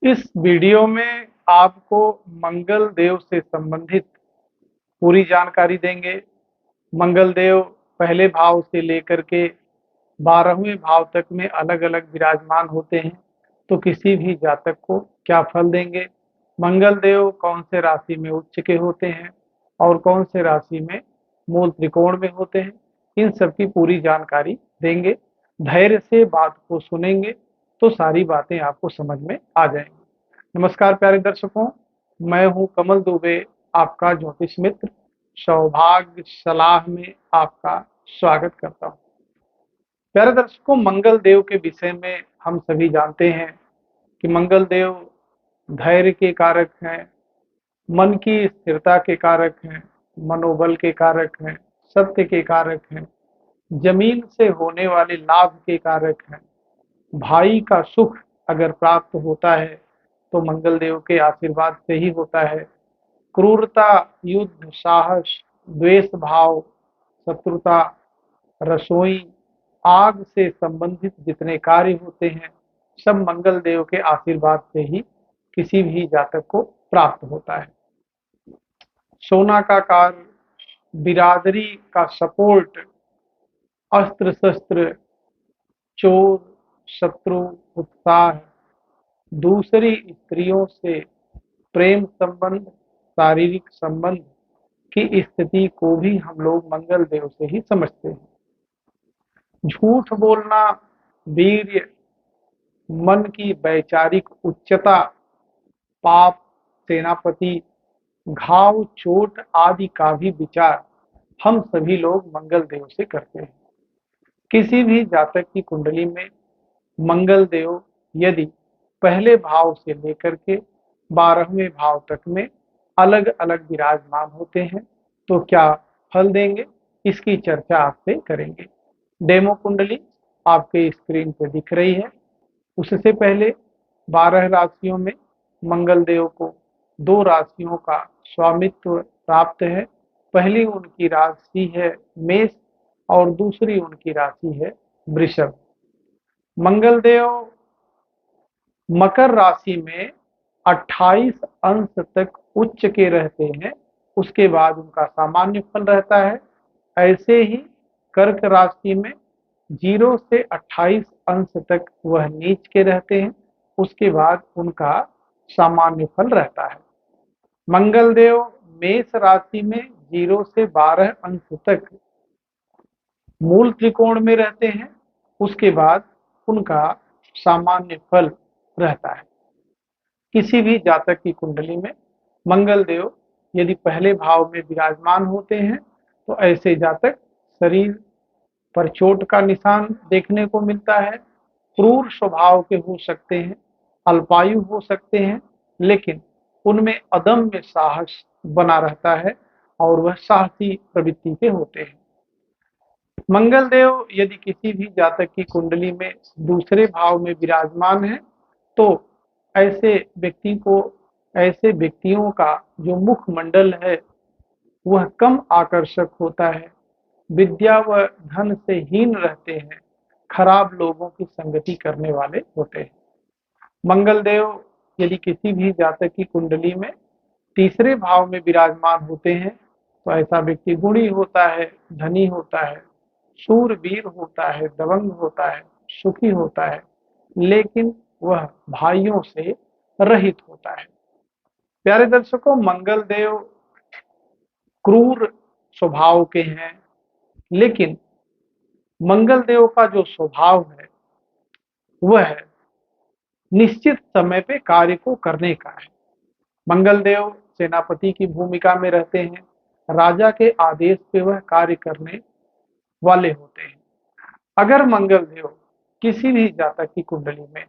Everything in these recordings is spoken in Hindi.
इस वीडियो में आपको मंगल देव से संबंधित पूरी जानकारी देंगे। मंगल देव पहले भाव से लेकर के 12वें भाव तक में अलग अलग विराजमान होते हैं, तो किसी भी जातक को क्या फल देंगे, मंगल देव कौन से राशि में उच्च के होते हैं और कौन से राशि में मूल त्रिकोण में होते हैं, इन सब की पूरी जानकारी देंगे। धैर्य से बात को सुनेंगे तो सारी बातें आपको समझ में आ जाएंगी। नमस्कार प्यारे दर्शकों, मैं हूं कमल दुबे, आपका ज्योतिष मित्र। सौभाग्य सलाह में आपका स्वागत करता हूं। प्यारे दर्शकों, मंगल देव के विषय में हम सभी जानते हैं कि मंगल देव धैर्य के कारक हैं, मन की स्थिरता के कारक हैं, मनोबल के कारक हैं, सत्य के कारक हैं, जमीन से होने वाले लाभ के कारक हैं। भाई का सुख अगर प्राप्त होता है तो मंगल देव के आशीर्वाद से ही होता है। क्रूरता, युद्ध, साहस, द्वेष भाव, शत्रुता, रसोई, आग से संबंधित जितने कार्य होते हैं, सब मंगल देव के आशीर्वाद से ही किसी भी जातक को प्राप्त होता है। सोना का कार्य, बिरादरी का सपोर्ट, अस्त्र शस्त्र, चोर, शत्रु, उत्साह, दूसरी स्त्रियों से प्रेम संबंध, शारीरिक संबंध की स्थिति को भी हम लोग मंगल देव से ही समझते हैं। झूठ बोलना, वीर्य, मन की वैचारिक उच्चता, पाप, सेनापति, घाव, चोट आदि का भी विचार हम सभी लोग मंगल देव से करते हैं। किसी भी जातक की कुंडली में मंगल देव यदि पहले भाव से लेकर के 12वें भाव तक में अलग अलग विराजमान होते हैं तो क्या फल देंगे, इसकी चर्चा आपसे करेंगे। डेमो कुंडली आपके स्क्रीन पर दिख रही है। उससे पहले 12 राशियों में मंगल देव को 2 राशियों का स्वामित्व प्राप्त है। पहली उनकी राशि है मेष और दूसरी उनकी राशि है वृषभ। मंगल देव मकर राशि में 28 अंश तक उच्च के रहते हैं, उसके बाद उनका सामान्य फल रहता है। ऐसे ही कर्क राशि में 0 से 28 अंश तक वह नीच के रहते हैं, उसके बाद उनका सामान्य फल रहता है। मंगल देव मेष राशि में 0 से 12 अंश तक मूल त्रिकोण में रहते हैं, उसके बाद उनका सामान्य फल रहता है। किसी भी जातक की कुंडली में मंगल देव यदि पहले भाव में विराजमान होते हैं तो ऐसे जातक शरीर पर चोट का निशान देखने को मिलता है। क्रूर स्वभाव के हो सकते हैं, अल्पायु हो सकते हैं, लेकिन उनमें अदम्य साहस बना रहता है और वह साहसी प्रवृत्ति के होते हैं। मंगल देव यदि किसी भी जातक की कुंडली में दूसरे भाव में विराजमान है तो ऐसे व्यक्ति को, ऐसे व्यक्तियों का जो मुखमंडल है वह कम आकर्षक होता है, विद्या व धन से हीन रहते हैं, खराब लोगों की संगति करने वाले होते हैं। मंगल देव यदि किसी भी जातक की कुंडली में तीसरे भाव में विराजमान होते हैं तो ऐसा व्यक्ति गुणी होता है, धनी होता है, शूरवीर होता है, दबंग होता है, सुखी होता है, लेकिन वह भाइयों से रहित होता है। प्यारे दर्शकों, मंगल देव क्रूर स्वभाव के हैं, लेकिन मंगल देव का जो स्वभाव है वह निश्चित समय पे कार्य को करने का है। मंगल देव सेनापति की भूमिका में रहते हैं, राजा के आदेश पे वह कार्य करने वाले होते हैं। अगर मंगल देव किसी भी जातक की कुंडली में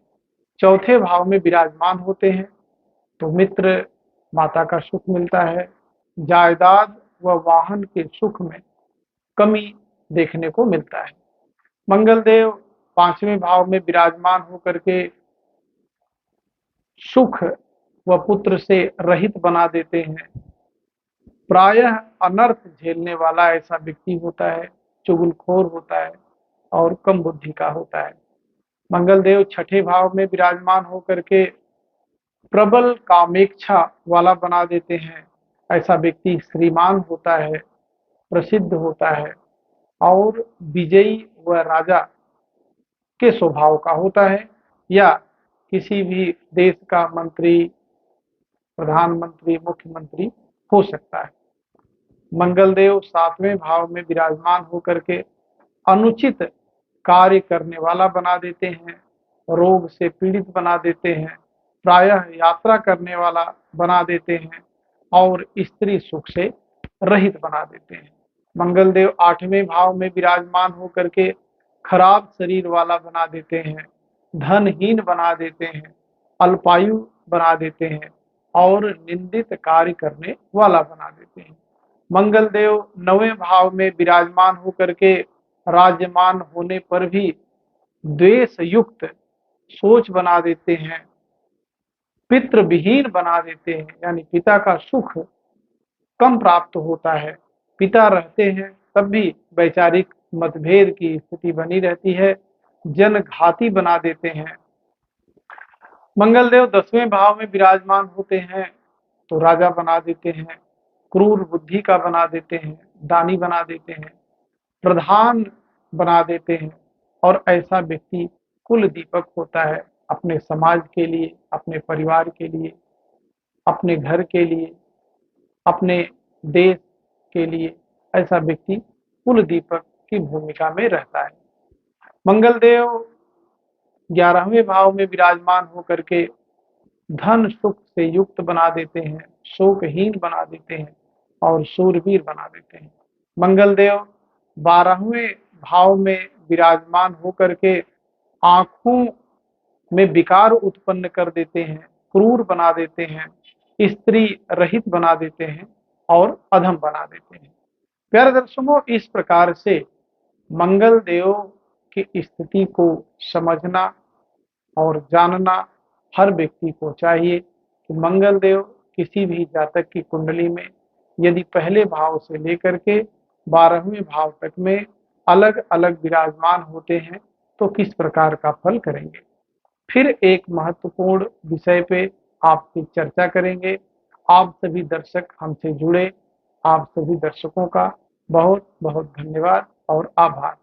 चौथे भाव में विराजमान होते हैं तो मित्र, माता का सुख मिलता है, जायदाद व वाहन के सुख में कमी देखने को मिलता है। मंगल देव 5वें भाव में विराजमान होकर के सुख व पुत्र से रहित बना देते हैं। प्रायः अनर्थ झेलने वाला ऐसा व्यक्ति होता है, चुगलखोर होता है और कम बुद्धि का होता है। मंगल देव 6ठे भाव में विराजमान होकर के प्रबल कामेच्छा वाला बना देते हैं। ऐसा व्यक्ति श्रीमान होता है, प्रसिद्ध होता है और विजयी व राजा के स्वभाव का होता है, या किसी भी देश का मंत्री, प्रधानमंत्री, मुख्यमंत्री हो सकता है। मंगल देव 7वें भाव में विराजमान होकर के अनुचित कार्य करने वाला बना देते हैं, रोग से पीड़ित बना देते हैं, प्रायः यात्रा करने वाला बना देते हैं और स्त्री सुख से रहित बना देते हैं। मंगल देव 8वें भाव में विराजमान होकर के खराब शरीर वाला बना देते हैं, धनहीन बना देते हैं, अल्पायु बना देते हैं और निंदित कार्य करने वाला बना देते हैं। मंगल देव 9वें भाव में विराजमान होकर के राज्यमान होने पर भी द्वेष युक्त सोच बना देते हैं, पितृ विहीन बना देते हैं, यानी पिता का सुख कम प्राप्त होता है। पिता रहते हैं तब भी वैचारिक मतभेद की स्थिति बनी रहती है, जनघाती बना देते हैं। मंगल देव 10वें भाव में विराजमान होते हैं तो राजा बना देते हैं, क्रूर बुद्धि का बना देते हैं, दानी बना देते हैं, प्रधान बना देते हैं और ऐसा व्यक्ति कुल दीपक होता है, अपने समाज के लिए, अपने परिवार के लिए, अपने घर के लिए, अपने देश के लिए। ऐसा व्यक्ति कुल दीपक की भूमिका में रहता है। मंगल देव 11वें भाव में विराजमान होकर के धन सुख से युक्त बना देते हैं, शोकहीन बना देते हैं और शूरवीर बना देते हैं। मंगल देव 12वें भाव में विराजमान होकर के आंखों में विकार उत्पन्न कर देते हैं, क्रूर बना देते हैं, स्त्री रहित बना देते हैं और अधम बना देते हैं। प्यारे दर्शकों, इस प्रकार से मंगल देव की स्थिति को समझना और जानना हर व्यक्ति को चाहिए कि मंगल देव किसी भी जातक की कुंडली में यदि पहले भाव से लेकर के 12वें भाव तक में अलग अलग विराजमान होते हैं तो किस प्रकार का फल करेंगे। फिर एक महत्वपूर्ण विषय पे आपसे चर्चा करेंगे। आप सभी दर्शक हमसे जुड़े, आप सभी दर्शकों का बहुत बहुत धन्यवाद और आभार।